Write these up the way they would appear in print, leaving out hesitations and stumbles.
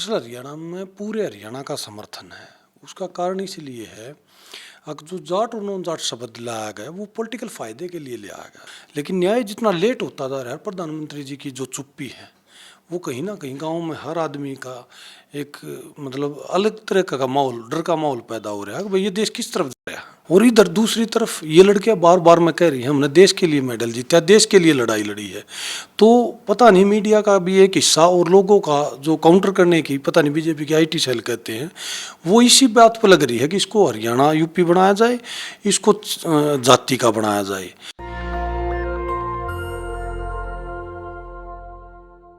दरअसल हरियाणा में पूरे हरियाणा का समर्थन है। उसका कारण इसलिए है, अगर जो जाट और नॉन जाट शब्द लाया गया वो पॉलिटिकल फायदे के लिए लिया गया। लेकिन न्याय जितना लेट होता जा रहा है, प्रधानमंत्री जी की जो चुप्पी है वो कहीं ना कहीं गांव में हर आदमी का एक मतलब अलग तरह का माहौल, डर का माहौल पैदा हो रहा है कि भाई ये देश किस तरफ जा रहा है। और इधर दूसरी तरफ ये लड़कियां बार बार मैं कह रही हैं हमने देश के लिए मेडल जीता, देश के लिए लड़ाई लड़ी है। तो पता नहीं मीडिया का भी एक हिस्सा और लोगों का जो काउंटर करने की, पता नहीं बीजेपी की आईटी सेल कहते हैं, वो इसी बात पर लग रही है कि इसको हरियाणा यूपी बनाया जाए, इसको जाति का बनाया जाए।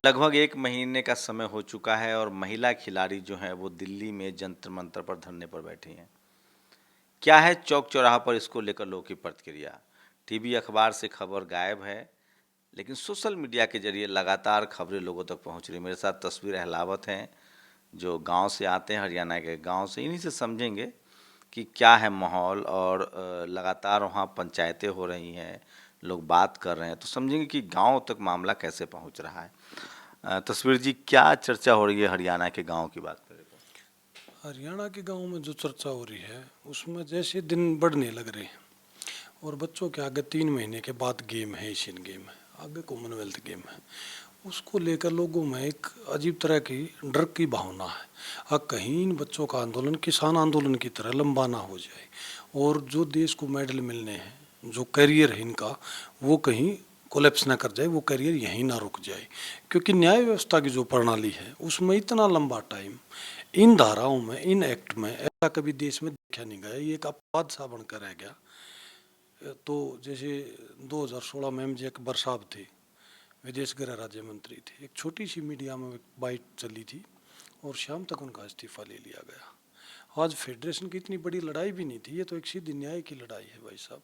लगभग 1 महीने का समय हो चुका है और महिला खिलाड़ी जो हैं वो दिल्ली में जंतर मंतर पर धरने पर बैठी हैं। क्या है चौक चौराहा पर इसको लेकर लोगों की प्रतिक्रिया? टीवी अखबार से खबर गायब है, लेकिन सोशल मीडिया के जरिए लगातार खबरें लोगों तक पहुंच रही। मेरे साथ तस्वीर अहलावत हैं जो गांव से आते हैं, हरियाणा के गांव से। इन्हीं से समझेंगे कि क्या है माहौल और लगातार वहाँ पंचायतें हो रही हैं, लोग बात कर रहे हैं, तो समझेंगे कि गांव तक मामला कैसे पहुंच रहा है। तस्वीर जी, क्या चर्चा हो रही है हरियाणा के गांव की बात करें तो? हरियाणा के गांव में जो चर्चा हो रही है उसमें जैसे दिन बढ़ने लग रहे हैं और बच्चों के आगे 3 महीने के बाद गेम है, एशियन गेम है, आगे कॉमनवेल्थ गेम है, उसको लेकर लोगों में एक अजीब तरह की डर की भावना है। कहीं इन बच्चों का आंदोलन किसान आंदोलन की तरह लंबा ना हो जाए और जो देश को मेडल मिलने हैं, जो करियर है इनका, वो कहीं कोलेप्स ना कर जाए, वो करियर यहीं ना रुक जाए। क्योंकि न्याय व्यवस्था की जो प्रणाली है उसमें इतना लंबा टाइम इन धाराओं में, इन एक्ट में ऐसा कभी देश में देखा नहीं गया। ये एक अपवाद सा बनकर रह गया। तो जैसे 2016 में एम जे अकबर साहब थे, विदेश गृह राज्य मंत्री थे, एक छोटी सी मीडिया में एक बाइट चली थी और शाम तक उनका इस्तीफा ले लिया गया। आज फेडरेशन की इतनी बड़ी लड़ाई भी नहीं थी, ये तो एक सीधी न्याय की लड़ाई है भाई साहब।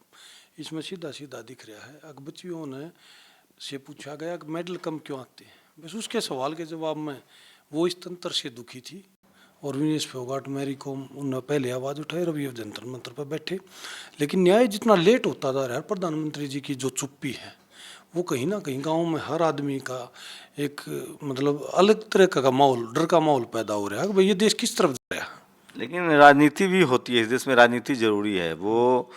इसमें सीधा सीधा दिख रहा है। अब बच्चियों ने से पूछा गया कि मेडल कम क्यों आते हैं, बस उसके सवाल के जवाब में वो इस तंत्र से दुखी थी और विनेश फोगाट, मैरी कॉम, उन्होंने पहले आवाज़ उठाई और अभी जंतर मंतर पर बैठे। लेकिन न्याय जितना लेट होता जा रहा है, प्रधानमंत्री जी की जो चुप्पी है वो कहीं ना कहीं गांव में हर आदमी का एक मतलब अलग तरह का माहौल, डर का माहौल पैदा हो रहा है कि भाई ये देश किस तरफ जा रहा है। लेकिन राजनीति भी होती है इस देश में, राजनीति जरूरी है। वो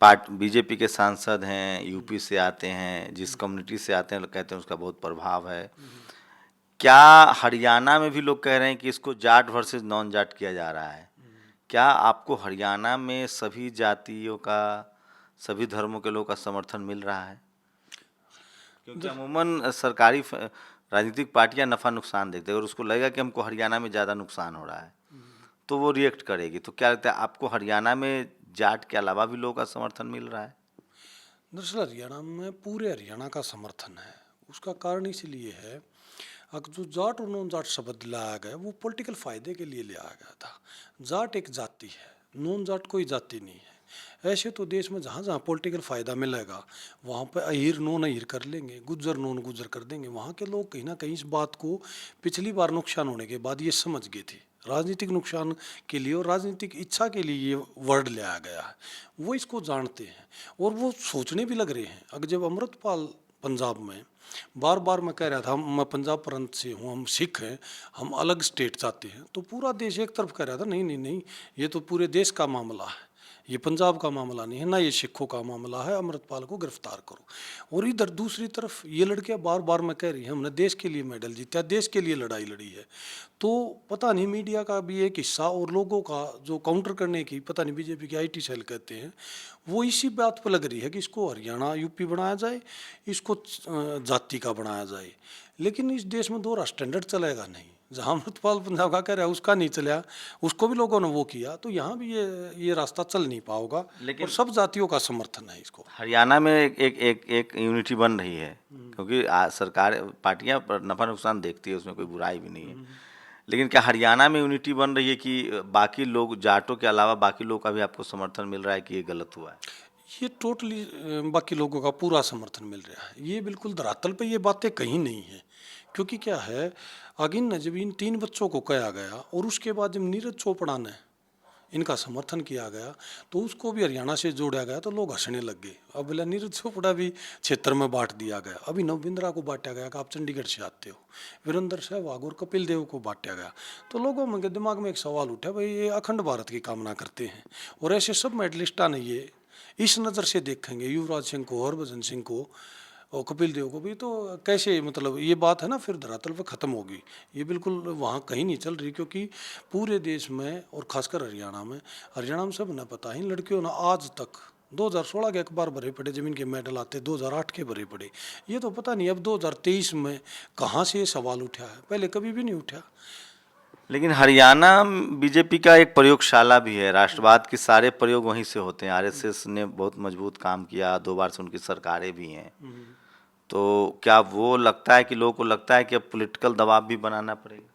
बीजेपी के सांसद हैं, यूपी से आते हैं, जिस कम्युनिटी से आते हैं लोग कहते हैं उसका बहुत प्रभाव है। क्या हरियाणा में भी लोग कह रहे हैं कि इसको जाट वर्सेस नॉन जाट किया जा रहा है? क्या आपको हरियाणा में सभी जातियों का, सभी धर्मों के लोगों का समर्थन मिल रहा है? क्योंकि अमूमन सरकारी राजनीतिक पार्टियां नफ़ा नुकसान देखते हैं और उसको लगेगा कि हमको हरियाणा में ज़्यादा नुकसान हो रहा है तो वो रिएक्ट करेगी। तो क्या लगता है आपको हरियाणा में जाट के अलावा भी लोगों का समर्थन मिल रहा है? दरअसल हरियाणा में पूरे हरियाणा का समर्थन है। उसका कारण इसलिए है, अगर जो जाट और नॉन जाट शब्द लाया गया वो पॉलिटिकल फायदे के लिए लिया गया था। जाट एक जाति है, नॉन जाट कोई जाति नहीं है। ऐसे तो देश में जहाँ जहाँ पॉलिटिकल फ़ायदा मिलेगा वहाँ पर अहीर नॉन अहीर कर लेंगे, गुज्जर नॉन गुज्जर कर देंगे। वहाँ के लोग कहीं ना कहीं इस बात को पिछली बार नुकसान होने के बाद ये समझ गए थे। राजनीतिक नुकसान के लिए और राजनीतिक इच्छा के लिए ये वर्ड लाया गया है, वो इसको जानते हैं और वो सोचने भी लग रहे हैं। अगर जब अमृतपाल पंजाब में बार बार मैं कह रहा था मैं पंजाब प्रांत से हूँ, हम सिख हैं, हम अलग स्टेट चाहते हैं, तो पूरा देश एक तरफ कह रहा था नहीं नहीं नहीं, ये तो पूरे देश का मामला है, ये पंजाब का मामला नहीं है ना, ये सिखों का मामला है, अमृतपाल को गिरफ्तार करो। और इधर दूसरी तरफ ये लड़कियां बार बार मैं कह रही हैं हमने देश के लिए मेडल जीता, देश के लिए लड़ाई लड़ी है। तो पता नहीं मीडिया का भी एक हिस्सा और लोगों का जो काउंटर करने की, पता नहीं बीजेपी की आईटी सेल कहते हैं, वो इसी बात पर लग रही है कि इसको हरियाणा यूपी बनाया जाए, इसको जाति का बनाया जाए। लेकिन इस देश में दो स्टैंडर्ड चलेगा नहीं। जहाँ अमृतपाल पंजाब का कह रहा है उसका नहीं चला, उसको भी लोगों ने वो किया, तो यहाँ भी ये रास्ता चल नहीं पाओगा। और सब जातियों का समर्थन है इसको। हरियाणा में एक यूनिटी बन रही है क्योंकि सरकार पार्टियां पर नफा नुकसान देखती है, उसमें कोई बुराई भी नहीं है। लेकिन क्या हरियाणा में यूनिटी बन रही है कि बाकी लोग जाटों के अलावा बाकी लोग का भी आपको समर्थन मिल रहा है कि ये गलत हुआ है? ये टोटली बाकी लोगों का पूरा समर्थन मिल रहा है। ये बिल्कुल धरातल पे ये बातें कहीं नहीं है। क्योंकि क्या है, अगिन जब इन 3 बच्चों को कहा गया और उसके बाद जब नीरज चोपड़ा ने इनका समर्थन किया गया, तो उसको भी हरियाणा से जोड़ा गया तो लोग हंसने लग गए। अब बोला नीरज चोपड़ा भी क्षेत्र में बांट दिया गया, अभिनव बिंद्रा को बांटा गया कि आप चंडीगढ़ से आते हो, वीरेंद्र सहवाग और कपिल देव को बांटा गया। तो लोगों के दिमाग में एक सवाल उठा, भाई ये अखंड भारत की कामना करते हैं और ऐसे सब मेडलिस्टा नहीं है, इस नज़र से देखेंगे युवराज सिंह को, हरभजन सिंह को और कपिल देव को भी, तो कैसे मतलब ये बात है ना फिर धरातल पर ख़त्म होगी। ये बिल्कुल वहाँ कहीं नहीं चल रही, क्योंकि पूरे देश में और खासकर हरियाणा में सब न पता है, इन लड़कियों ने आज तक 2016 के अखबार भरे पड़े, जमीन के मेडल आते 2008 के भरे पड़े, ये तो पता नहीं अब 2023 में कहाँ से ये सवाल उठा है, पहले कभी भी नहीं उठा। लेकिन हरियाणा बीजेपी का एक प्रयोगशाला भी है, राष्ट्रवाद के सारे प्रयोग वहीं से होते हैं। आरएसएस ने बहुत मजबूत काम किया, 2 बार से उनकी सरकारें भी हैं। तो क्या वो लगता है कि लोगों को लगता है कि अब पॉलिटिकल दबाव भी बनाना पड़ेगा?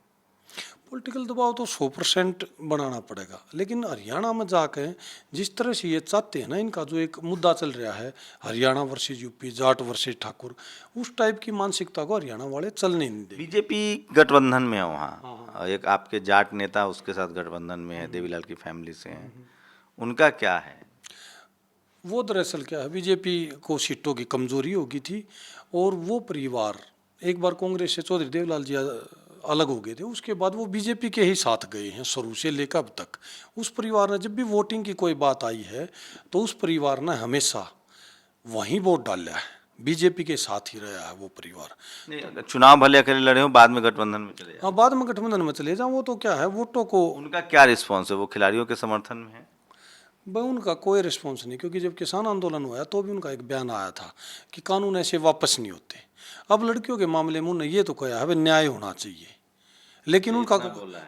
पॉलिटिकल दबाव तो 100% बनाना पड़ेगा, लेकिन हरियाणा में जाके जिस तरह से ये चाहते हैं ना, इनका जो एक मुद्दा चल रहा है Haryana versus UP, Jat versus Thakur, उस टाइप की मानसिकता को हरियाणा वाले चलने नहीं देंगे। बीजेपी गठबंधन में है वहाँ, एक आपके जाट नेता उसके साथ गठबंधन में है, देवीलाल की फैमिली से हैं, उनका क्या है? वो दरअसल क्या है, बीजेपी को सीटों की कमजोरी होगी थी, और वो परिवार एक बार कांग्रेस से चौधरी देवलाल जी अलग हो गए थे, उसके बाद वो बीजेपी के ही साथ गए हैं शुरू से लेकर अब तक। उस परिवार ने जब भी वोटिंग की कोई बात आई है तो उस परिवार ने हमेशा वहीं वोट डाला है, बीजेपी के साथ ही रहा है वो परिवार। नहीं, चुनाव भले अकेले लड़े हो, बाद में गठबंधन में चले जाए। हाँ, बाद में गठबंधन में चले जाओ, वो तो क्या है वोटों को। उनका क्या रिस्पॉन्स है? वो खिलाड़ियों के समर्थन में है? भाई उनका कोई रिस्पॉन्स नहीं, क्योंकि जब किसान आंदोलन हुआ तो भी उनका एक बयान आया था कि कानून ऐसे वापस नहीं होते। अब लड़कियों के मामले में उन्होंने ये तो कहा है भाई न्याय होना चाहिए, लेकिन उनका,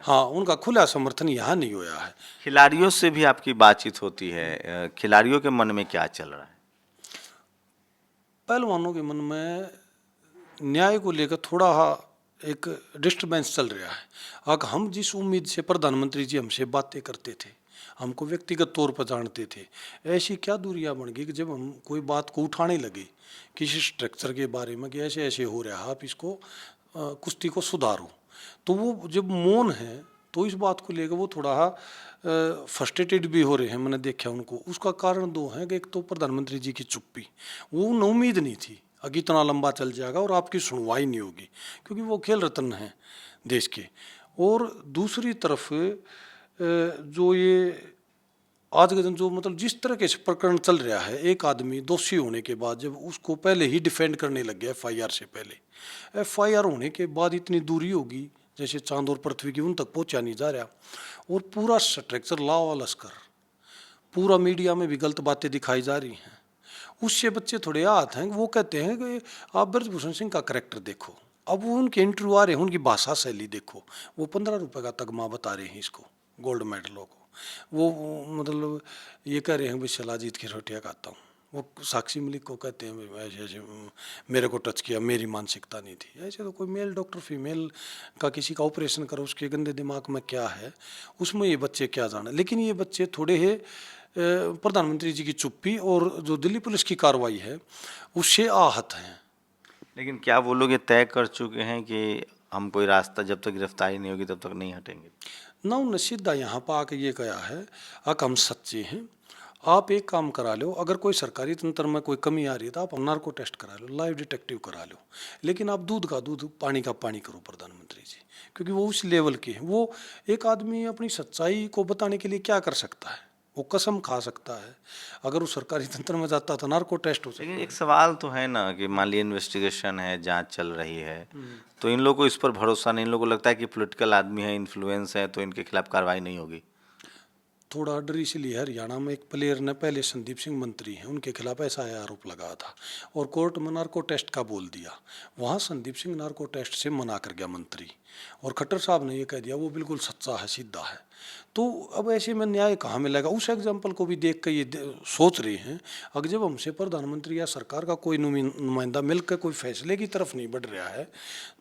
हाँ, उनका खुला समर्थन यहाँ नहीं हुआ है। खिलाड़ियों से भी आपकी बातचीत होती है, खिलाड़ियों के मन में क्या चल रहा है? पहलवानों के मन में न्याय को लेकर थोड़ा एक डिस्टर्बेंस चल रहा है। अगर हम जिस उम्मीद से प्रधानमंत्री जी हमसे बातें करते थे, हमको व्यक्तिगत तौर पर जानते थे, ऐसी क्या दूरियां बन गई कि जब हम कोई बात को उठाने लगे किसी स्ट्रक्चर के बारे में कि ऐसे ऐसे हो रहा है, आप इसको कुश्ती को सुधारो, तो वो जब मौन है तो इस बात को लेकर वो थोड़ा फ्रस्ट्रेटेड भी हो रहे हैं। मैंने देखा उनको, उसका कारण दो है कि एक तो प्रधानमंत्री जी की चुप्पी, वो उन्हें उम्मीद नहीं थी अगर इतना लंबा चल जाएगा और आपकी सुनवाई नहीं होगी, क्योंकि वो खेल रत्न हैं देश के। और दूसरी तरफ जो ये आज के दिन जो मतलब जिस तरह के प्रकरण चल रहा है, एक आदमी दोषी होने के बाद जब उसको पहले ही डिफेंड करने लग गया एफआईआर से पहले, एफआईआर होने के बाद इतनी दूरी होगी जैसे चांद और पृथ्वी की, उन तक पहुंचा नहीं जा रहा, और पूरा स्ट्रक्चर लावा लश्कर, पूरा मीडिया में भी गलत बातें दिखाई जा रही हैं। उससे बच्चे थोड़े हाथ हैं, वो कहते हैं कि आप ब्रजभूषण सिंह का करैक्टर देखो, अब वो उनके इंटरव्यू आ रहे हैं, उनकी भाषा शैली देखो, वो 15 रुपये का तगमा बता रहे हैं इसको, गोल्ड मेडलों को, वो मतलब ये कह रहे हैं भाई शिलाजीत की रोटियाँ खाता हूँ, वो साक्षी मलिक को कहते हैं ऐसे ऐसे मेरे को टच किया, मेरी मानसिकता नहीं थी। ऐसे तो कोई मेल डॉक्टर फीमेल का किसी का ऑपरेशन करो, उसके गंदे दिमाग में क्या है, उसमें ये बच्चे क्या जाने। लेकिन ये बच्चे थोड़े है प्रधानमंत्री जी की चुप्पी और जो दिल्ली पुलिस की कार्रवाई है उससे आहत हैं। लेकिन क्या वो लोग ये तय कर चुके हैं कि हम कोई रास्ता जब तक गिरफ्तारी नहीं होगी तब तक नहीं हटेंगे? ना उन्होंने सीधा यहाँ पर आके ये कहा है, अगर हम सच्चे हैं आप एक काम करा लो, अगर कोई सरकारी तंत्र में कोई कमी आ रही है तो आप नार्को टेस्ट करा लो, लाइव डिटेक्टिव करा लो, लेकिन आप दूध का दूध पानी का पानी करो प्रधानमंत्री जी, क्योंकि वो उस लेवल के हैं। वो एक आदमी अपनी सच्चाई को बताने के लिए क्या कर सकता है, वो कसम खा सकता है, अगर वो सरकारी तंत्र में जाता तो नार्को टेस्ट हो सकता है। लेकिन एक सवाल तो है ना कि मान लीजिए इन्वेस्टिगेशन है, जांच चल रही है, तो इन लोगों को इस पर भरोसा नहीं, इन लोगों को लगता है कि पॉलिटिकल आदमी है, इन्फ्लुएंस है, तो इनके खिलाफ कार्रवाई नहीं होगी। थोड़ा डर इसलिए हरियाणा में एक प्लेयर ने पहले संदीप सिंह मंत्री हैं उनके खिलाफ ऐसा आरोप लगा था और कोर्ट में नार्को टेस्ट का बोल दिया, वहाँ संदीप सिंह नार्को टेस्ट से मना कर गया मंत्री, और खट्टर साहब ने ये कह दिया वो बिल्कुल सच्चा है, सीधा है। तो अब ऐसे में न्याय कहाँ मिलेगा? उस एग्जाम्पल को भी देख कर ये सोच रहे हैं, अगर जब हमसे प्रधानमंत्री या सरकार का कोई नुमाइंदा मिलकर कोई फैसले की तरफ नहीं बढ़ रहा है,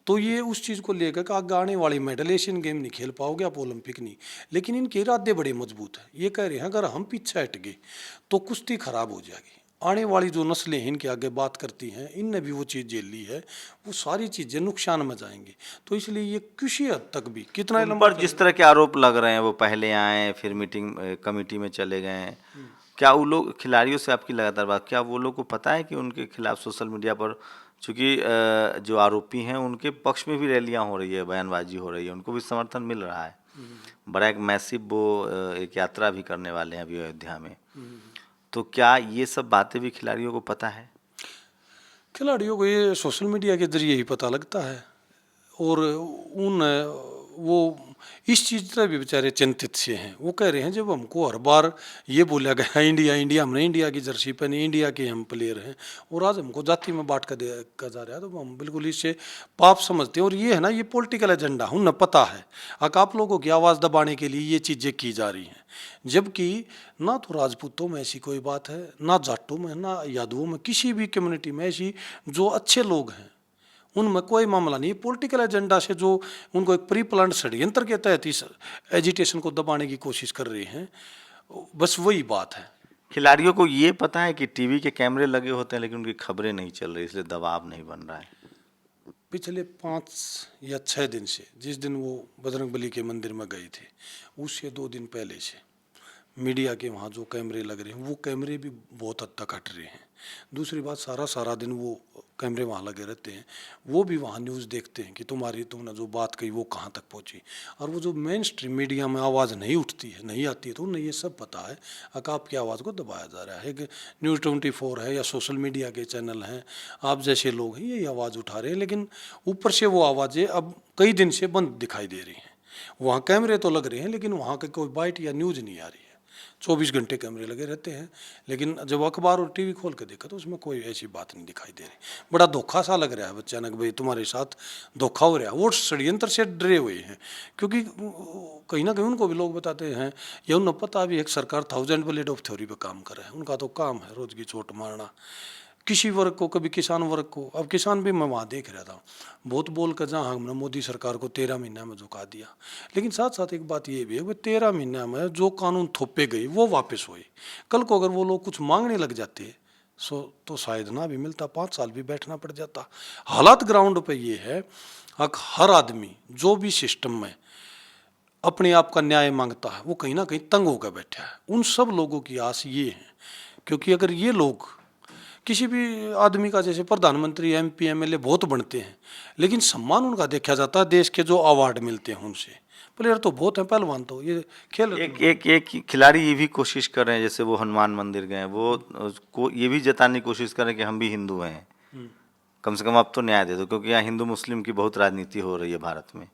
तो ये उस चीज़ को लेकर कि आगे आने वाली मेडल एशियन गेम नहीं खेल पाओगे आप, ओलंपिक नहीं। लेकिन इनके इरादे बड़े मजबूत हैं, ये कह रहे हैं अगर हम पीछे हट गए तो कुश्ती खराब हो जाएगी, आने वाली जो नस्लें हैं इनके आगे बात करती हैं, इनने भी वो चीज़ झेल ली है, वो सारी चीज़ें नुकसान में जाएंगी। तो इसलिए ये किसी हद तक भी कितना उन लंबा पर जिस तरह के आरोप लग रहे हैं, वो पहले आए फिर मीटिंग कमेटी में चले गए, क्या वो लोग खिलाड़ियों से आपकी लगातार बात, क्या वो लोग को पता है कि उनके खिलाफ सोशल मीडिया पर, चूंकि जो आरोपी हैं उनके पक्ष में भी रैलियां हो रही है, बयानबाजी हो रही है, उनको भी समर्थन मिल रहा है, बड़ा एक मैसिव वो एक यात्रा भी करने वाले हैं अभी अयोध्या में, तो क्या ये सब बातें भी खिलाड़ियों को पता है? खिलाड़ियों को ये सोशल मीडिया के जरिए ही पता लगता है, और उन वो इस चीज़ से भी बेचारे चिंतित से हैं। वो कह रहे हैं जब हमको हर बार ये बोला गया इंडिया इंडिया, हमने इंडिया की जर्सी पहनी, इंडिया के हम प्लेयर हैं, और आज हमको जाति में बांट कर देखा जा रहा है, तो हम बिल्कुल इससे पाप समझते हैं। और ये है ना, ये पॉलिटिकल एजेंडा उन्हें पता है, आप लोगों की आवाज़ दबाने के लिए ये चीज़ें की जा रही हैं, जबकि ना तो राजपूतों में ऐसी कोई बात है, ना जाटों में, ना यादवों में, किसी भी कम्युनिटी में ऐसी जो अच्छे लोग हैं उनमें कोई मामला नहीं है। पॉलिटिकल एजेंडा से जो उनको एक प्री प्लान्ड षड्यंत्र के तहत इस एजिटेशन को दबाने की कोशिश कर रहे हैं, बस वही बात है। खिलाड़ियों को ये पता है कि टीवी के कैमरे लगे होते हैं लेकिन उनकी खबरें नहीं चल रही, इसलिए दबाव नहीं बन रहा है। पिछले 5 या 6 दिन से, जिस दिन वो बजरंगबली के मंदिर में गए थे, उससे 2 दिन पहले से मीडिया के वहाँ जो कैमरे लग रहे हैं, वो कैमरे भी बहुत हद तक हट रहे हैं। दूसरी बात, सारा दिन वो कैमरे वहाँ लगे रहते हैं, वो भी वहाँ न्यूज़ देखते हैं कि तुमने जो बात कही वो कहाँ तक पहुँची। और वो जो मेन स्ट्रीम मीडिया में आवाज़ नहीं उठती है, नहीं आती है, तो उन्हें ये सब पता है आपकी आवाज़ को दबाया जा रहा है। कि न्यूज़ 24 है या सोशल मीडिया के चैनल हैं, आप जैसे लोग हैं यही आवाज़ उठा रहे हैं, लेकिन ऊपर से वो आवाज़ें अब कई दिन से बंद दिखाई दे रही हैं। वहाँ कैमरे तो लग रहे हैं लेकिन वहाँ की कोई बाइट या न्यूज़ नहीं आ रही है। 24 घंटे कैमरे लगे रहते हैं, लेकिन जब अखबार और टीवी खोल के देखा तो उसमें कोई ऐसी बात नहीं दिखाई दे रही। बड़ा धोखा सा लग रहा है अचानक, भाई तुम्हारे साथ धोखा हो रहा है। वो षड्यंत्र से डरे हुए हैं, क्योंकि कहीं ना कहीं उनको भी लोग बताते हैं, या उन्हें पता भी एक सरकार 1000 ब्लेड ऑफ थ्योरी पे काम कर रहा है, उनका तो काम है रोज की चोट मारना किसी वर्ग को, कभी किसान वर्ग को। अब किसान भी मैं वहाँ देख रहा था, बहुत बोल कर जहाँ हमने मोदी सरकार को 13 महीना में झुका दिया, लेकिन साथ साथ एक बात ये भी है, 13 महीना में जो कानून थोपे गए वो वापस हुए। कल को अगर वो लोग कुछ मांगने लग जाते तो शायद ना भी मिलता, 5 साल भी बैठना पड़ जाता। हालात ग्राउंड पे ये है, हर आदमी जो भी सिस्टम में अपने आप का न्याय मांगता है वो कहीं ना कहीं तंग होकर बैठा है। उन सब लोगों की आस ये है, क्योंकि अगर ये लोग किसी भी आदमी का, जैसे प्रधानमंत्री, MP, MLA बहुत बनते हैं, लेकिन सम्मान उनका देखा जाता है देश के जो अवार्ड मिलते हैं उनसे। प्लेयर तो बहुत हैं, पहलवान तो ये खेल एक खिलाड़ी ये भी कोशिश कर रहे हैं, जैसे वो हनुमान मंदिर गए, वो को ये भी जताने की कोशिश कर रहे हैं कि हम भी हिंदू हैं, कम से कम अब तो न्याय दे दो, क्योंकि यहाँ हिंदू मुस्लिम की बहुत राजनीति हो रही है भारत में,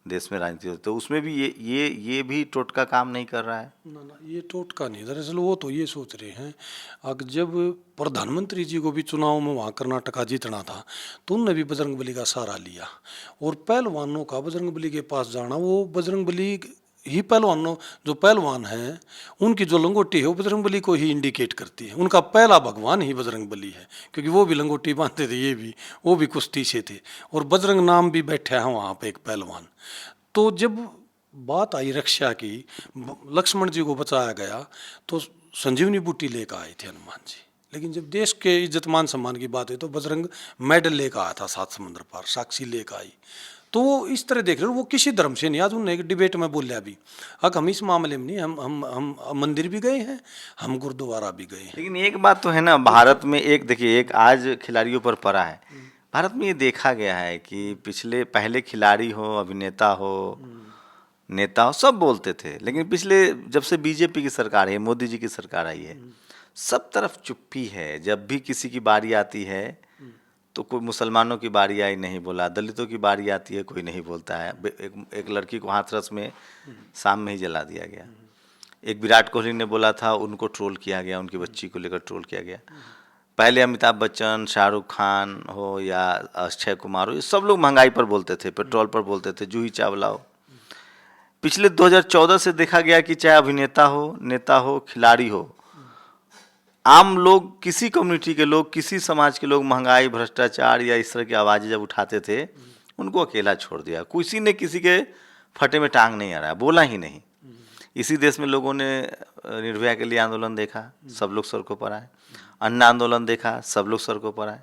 देश में राजनीति होती है, तो उसमें भी ये भी टोटका काम नहीं कर रहा है। ना, ये टोटका नहीं, दरअसल वो तो ये सोच रहे हैं, अगर जब प्रधानमंत्री जी को भी चुनाव में वहाँ कर्नाटका जीतना था तो उनने भी बजरंगबली का सहारा लिया, और पहलवानों का बजरंगबली के पास जाना, वो बजरंगबली ही पहलवानों, जो पहलवान हैं उनकी जो लंगोटी है वो बजरंगबली को ही इंडिकेट करती है। उनका पहला भगवान ही बजरंगबली है, क्योंकि वो भी लंगोटी बांधते थे, वो भी कुश्ती से थे, और बजरंग नाम भी बैठा है वहाँ पे एक पहलवान। तो जब बात आई रक्षा की, लक्ष्मण जी को बचाया गया तो संजीवनी बूटी लेकर आए थे हनुमान जी, लेकिन जब देश के इज्जत मान सम्मान की बात हुई तो बजरंग मेडल लेकर आया था 7 समुद्र पार, साक्षी लेकर आई। तो वो इस तरह देख रहे हो, वो किसी धर्म से नहीं। आज उन्होंने एक डिबेट में बोलिया भी, अगर हम इस मामले में नहीं, हम मंदिर भी गए हैं, हम गुरुद्वारा भी गए हैं। लेकिन एक बात तो है ना, भारत में एक देखिए, एक आज खिलाड़ियों पर पड़ा है, भारत में ये देखा गया है कि पहले खिलाड़ी हो, अभिनेता हो, नेता हो, सब बोलते थे, लेकिन पिछले जब से बीजेपी की सरकार है, मोदी जी की सरकार आई है, सब तरफ चुप्पी है। जब भी किसी की बारी आती है तो कोई मुसलमानों की बारी आई नहीं बोला, दलितों की बारी आती है कोई नहीं बोलता है। एक लड़की को हाथरस में शाम में ही जला दिया गया। एक विराट कोहली ने बोला था, उनको ट्रोल किया गया, उनकी बच्ची को लेकर ट्रोल किया गया। पहले अमिताभ बच्चन, शाहरुख खान हो या अक्षय कुमार हो, ये सब लोग महंगाई पर बोलते थे, पेट्रोल पर बोलते थे, जूही चावला हो। पिछले 2014 से देखा गया कि चाहे अभिनेता हो, नेता हो, खिलाड़ी हो, आम लोग, किसी कम्युनिटी के लोग, किसी समाज के लोग महंगाई, भ्रष्टाचार या इस तरह की आवाज़ें जब उठाते थे, उनको अकेला छोड़ दिया। किसी ने किसी के फटे में टांग नहीं आ रहा, बोला ही नहीं। इसी देश में लोगों ने निर्भया के लिए आंदोलन देखा, सब लोग सड़कों पर आए। अन्ना आंदोलन देखा, सब लोग सड़कों पर आए।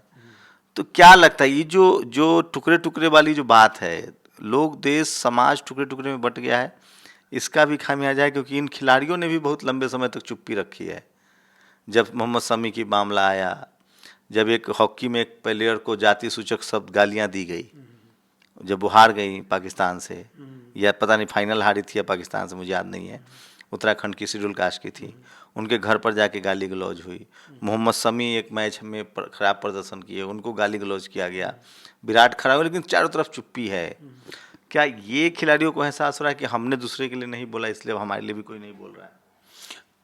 तो क्या लगता है ये जो जो टुकड़े टुकड़े वाली जो बात है, लोग, देश, समाज टुकड़े टुकड़े में बट गया है, इसका भी खामियाजा है? क्योंकि इन खिलाड़ियों ने भी बहुत लंबे समय तक चुप्पी रखी है। जब मोहम्मद शमी की मामला आया, जब एक हॉकी में एक प्लेयर को जाति सूचक शब्द गालियां दी गई, जब वो हार गई पाकिस्तान से, या पता नहीं फाइनल हारी थी या पाकिस्तान से, मुझे याद नहीं है, उत्तराखंड की शेड्यूल कास्ट की थी, उनके घर पर जाके गाली गलौज हुई। मोहम्मद शमी एक मैच में खराब प्रदर्शन किए, उनको गाली गलौज किया गया। विराट खड़ा हुआ, लेकिन चारों तरफ चुप्पी है। क्या ये खिलाड़ियों को एहसास हो रहा है कि हमने दूसरे के लिए नहीं बोला, इसलिए हमारे लिए भी कोई नहीं बोल रहा है?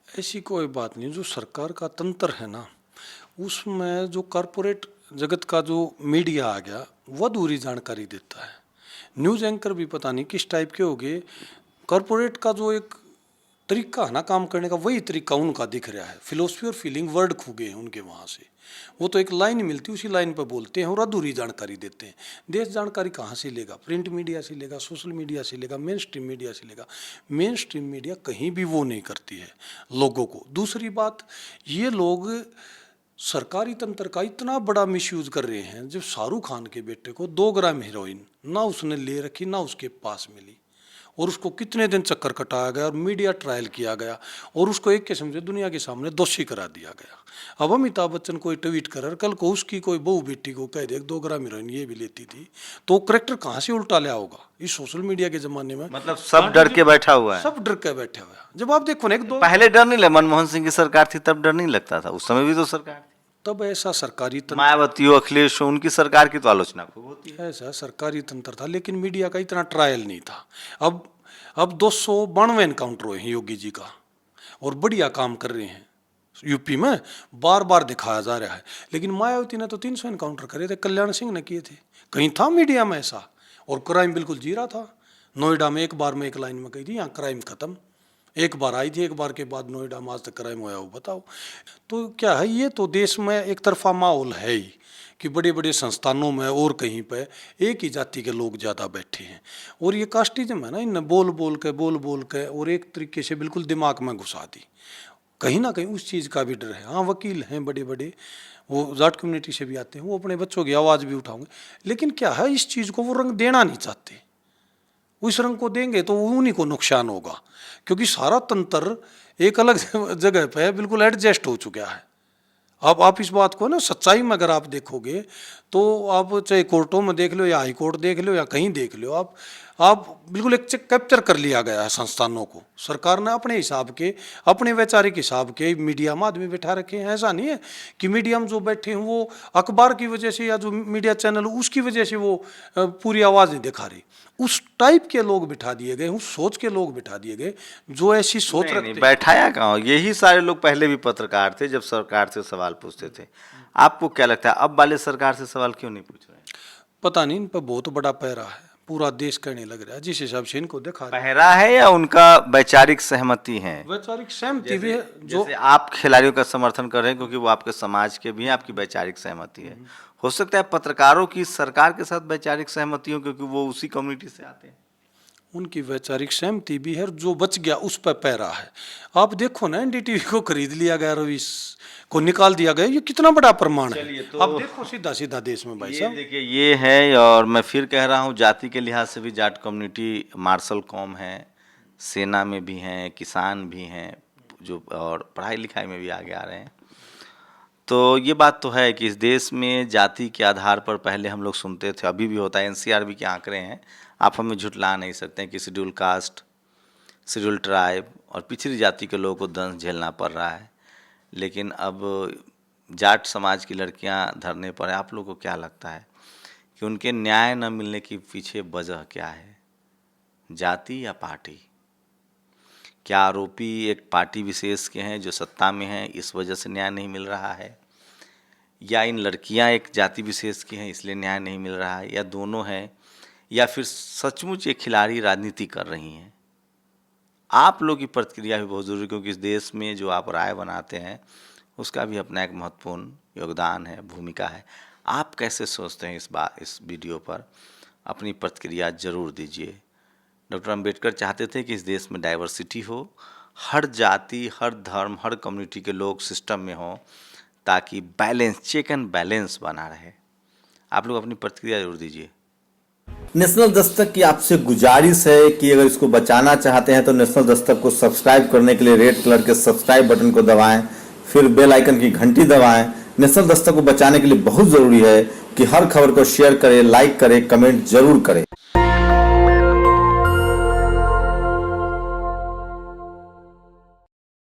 ऐसी कोई बात नहीं। जो सरकार का तंत्र है ना, उसमें जो कॉरपोरेट जगत का जो मीडिया आ गया, वो अधूरी जानकारी देता है। न्यूज़ एंकर भी पता नहीं किस टाइप के हो गए। कॉरपोरेट का जो एक तरीका है ना काम करने का, वही तरीका उनका दिख रहा है। फिलोसफी और फीलिंग वर्ड खो गए हैं उनके वहाँ से। वो तो एक लाइन मिलती है, उसी लाइन पर बोलते हैं और अधूरी जानकारी देते हैं। देश जानकारी कहाँ से लेगा? प्रिंट मीडिया से लेगा, सोशल मीडिया से लेगा, मेन स्ट्रीम मीडिया से लेगा। मेन स्ट्रीम मीडिया कहीं भी वो नहीं करती है लोगों को। दूसरी बात, ये लोग सरकारी तंत्र का इतना बड़ा मिसयूज कर रहे हैं। जब शाहरुख खान के बेटे को 2 ग्राम हीरोइन ना उसने ले रखी, ना उसके पास मिली, और उसको कितने दिन चक्कर कटाया गया और मीडिया ट्रायल किया गया, और उसको एक किस्म से दुनिया के सामने दोषी करा दिया गया। अब अमिताभ बच्चन कोई ट्वीट कर, कल को उसकी कोई बहू बेटी को कह दे 2 ग्राम हीरोइन ये भी लेती थी, तो करेक्टर कहाँ से उल्टा लिया होगा? इस सोशल मीडिया के जमाने में मतलब सब डर के बैठा हुआ है। सब डर के बैठे हुए हैं। जब आप देखो ना, एक दो पहले डर नहीं लगा, मनमोहन सिंह की सरकार थी तब डर नहीं लगता था, उस समय भी तो सरकार थी। तब ऐसा सरकारी तंत्र, मायावती हो, अखिलेश हो, उनकी सरकार की तो आलोचना खूब होती है। ऐसा सरकारी तंत्र था, लेकिन मीडिया का इतना ट्रायल नहीं था। अब 292 एनकाउंटर हुए हैं योगी जी का, और बढ़िया काम कर रहे हैं यूपी में, बार बार दिखाया जा रहा है। लेकिन मायावती ने तो 300 एनकाउंटर करे थे, कल्याण सिंह ने किए थे। कहीं था मीडिया में ऐसा? और क्राइम बिल्कुल जीरा था। नोएडा में एक बार में एक लाइन में कही थी, यहाँ क्राइम खत्म। एक बार आई थी, एक बार के बाद नोएडा में आज तक क्राइम हुआ हो बताओ? तो क्या है, ये तो देश में एक तरफा माहौल है ही कि बड़े बड़े संस्थानों में और कहीं पे एक ही जाति के लोग ज़्यादा बैठे हैं। और ये कास्टिज्म है ना, इन बोल बोल के और एक तरीके से बिल्कुल दिमाग में घुसा दी। कहीं ना कहीं उस चीज़ का भी डर है। हाँ, वकील हैं बड़े बड़े, वो जाट कम्युनिटी से भी आते हैं, वो अपने बच्चों की आवाज़ भी उठाएंगे। लेकिन क्या है, इस चीज़ को वो रंग देना नहीं चाहते। उस रंग को देंगे तो उन्हीं को नुकसान होगा, क्योंकि सारा तंत्र एक अलग जगह पे बिल्कुल एडजस्ट हो चुका है। अब आप इस बात को ना सच्चाई में अगर आप देखोगे, तो आप चाहे कोर्टों में देख लो या हाई कोर्ट देख लो या कहीं देख लो, आप बिल्कुल एक कैप्चर कर लिया गया है संस्थानों को। सरकार ने अपने हिसाब के, अपने वैचारिक हिसाब के मीडिया में आदमी बैठा रखे हैं। ऐसा नहीं है कि मीडिया में जो बैठे हैं वो अखबार की वजह से या जो मीडिया चैनल उसकी वजह से वो पूरी आवाज़ नहीं दिखा रही। उस टाइप के लोग बिठा दिए गए, उस सोच के लोग बिठा दिए गए जो ऐसी सोच नहीं, रखते नहीं, बैठाया कहाँ? यही सारे लोग पहले भी पत्रकार थे, जब सरकार से सवाल पूछते थे। आपको क्या लगता है अब वाले सरकार से सवाल क्यों नहीं पूछ रहे हैं? पता नहीं, इन पर बहुत बड़ा पहरा है, पूरा देश कहने लग रहा है जिस हिसाब से इनको दिखा रहे हैं। पहरा है या उनका वैचारिक सहमति है? वैचारिक सहमति भी है जो जैसे आप खिलाड़ियों का समर्थन कर रहे हैं क्योंकि वो आपके समाज के भी हैं, आपकी वैचारिक सहमति है। हो सकता है पत्रकारों की सरकार के साथ वैचारिक सहमति हो क्योंकि वो उसी कम्युनिटी से आते हैं। उनकी वैचारिक सहमति भी है, और जो बच गया उस पर पैरा है। आप देखो ना, एनडीटीवी को खरीद लिया गया, रवीश को निकाल दिया गया, ये कितना बड़ा प्रमाण है। चलिए, तो अब देखो सीधा सीधा देश में भाई ये साहब। देखिए, ये है, और मैं फिर कह रहा हूँ, जाति के लिहाज से भी जाट कम्युनिटी मार्शल कौम है, सेना में भी हैं, किसान भी हैं, जो और पढ़ाई लिखाई में भी आगे आ रहे हैं। तो ये बात तो है कि इस देश में जाति के आधार पर पहले हम लोग सुनते थे, अभी भी होता है, एनसीआरबी के आंकड़े हैं, आप हमें झुटला नहीं सकते हैं कि शेड्यूल कास्ट, शेड्यूल ट्राइब और पिछड़ी जाति के लोगों को दंश झेलना पड़ रहा है। लेकिन अब जाट समाज की लड़कियां धरने पर हैं। आप लोगों को क्या लगता है कि उनके न्याय न मिलने के पीछे वजह क्या है? जाति या पार्टी? क्या आरोपी एक पार्टी विशेष के हैं जो सत्ता में हैं, इस वजह से न्याय नहीं मिल रहा है, या इन लड़कियां एक जाति विशेष की हैं इसलिए न्याय नहीं मिल रहा है, या दोनों हैं, या फिर सचमुच ये खिलाड़ी राजनीति कर रही हैं? आप लोग की प्रतिक्रिया भी बहुत ज़रूरी है, क्योंकि इस देश में जो आप राय बनाते हैं उसका भी अपना एक महत्वपूर्ण योगदान है, भूमिका है। आप कैसे सोचते हैं इस वीडियो पर? अपनी प्रतिक्रिया जरूर दीजिए। डॉक्टर अंबेडकर चाहते थे कि इस देश में डाइवर्सिटी हो, हर जाति, हर धर्म, हर कम्युनिटी के लोग सिस्टम में हों, ताकि बैलेंस, चेक एंड बैलेंस बना रहे। आप लोग अपनी प्रतिक्रिया जरूर दीजिए। नेशनल दस्तक की आपसे गुजारिश है कि अगर इसको बचाना चाहते हैं तो नेशनल दस्तक को सब्सक्राइब करने के लिए रेड कलर के सब्सक्राइब बटन को दबाएं, फिर बेल आइकन की घंटी दबाएं। नेशनल दस्तक को बचाने के लिए बहुत जरूरी है कि हर खबर को शेयर करें, लाइक करें, कमेंट जरूर करें।